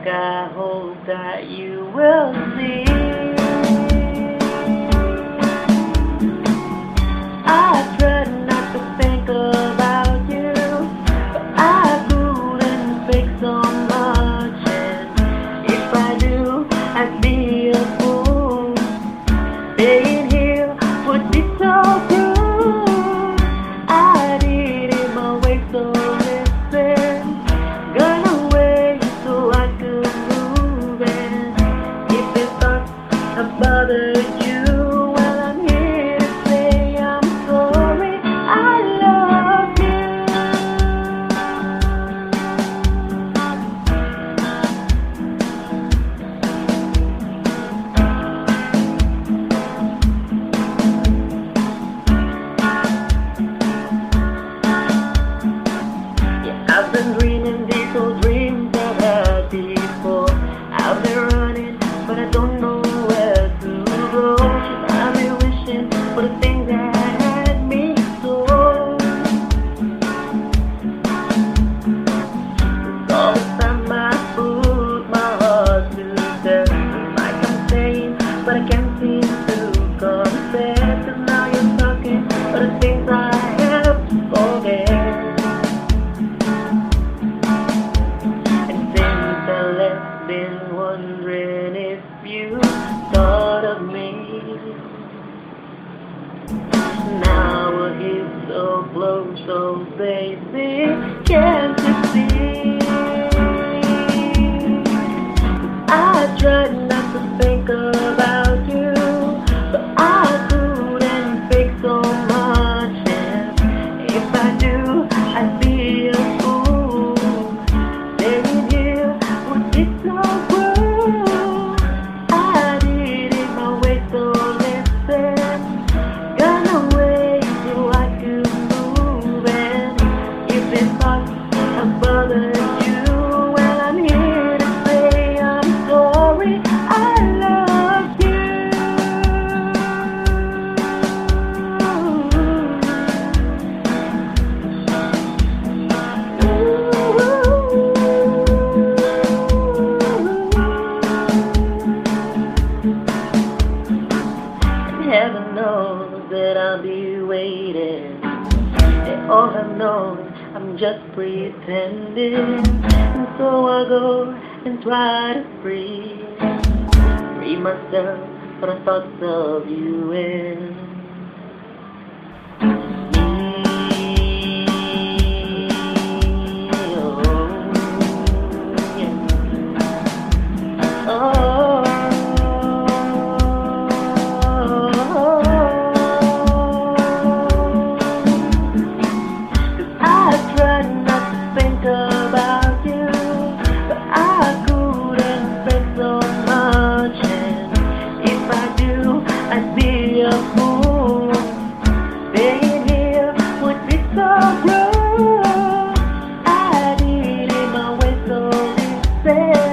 I hope that you will see. I try not to think about you, but I couldn't fake so much. And if I do, I'd be a fool. Staying here would be so cruel. I did it my way, so listen. Gone away so I could move. And if it thoughts bother you, well, I'm here to say I'm sorry. I love you. Yeah, I've been dreaming these old dreams I've had before. I've been running, but I don't know where to go. I've been wishing for the things that had me so. All the time I put my heart to test, like I'm saying, but I can't seem to confess. 'Cause now you're talking about the things I have forget. And since I left, been wondering if you thought of me. Now we're here so close, so baby, can't you see? I tried not to think about you, but I couldn't fake so much. And if I do, I'd be a fool. Staying here would be so cruel. I did it my way, so listen. Gone away so I could move. And if it thoughts bother you, well, I'm here to say I'm sorry. I love you. Heaven knows that I'll be waiting. They all have known I'm just pretending. And so I go and try to free myself from the thoughts of you and about you, but I couldn't think so much. And if I do, I'd be a fool. Staying here would be so cruel. I did it my way, so listen.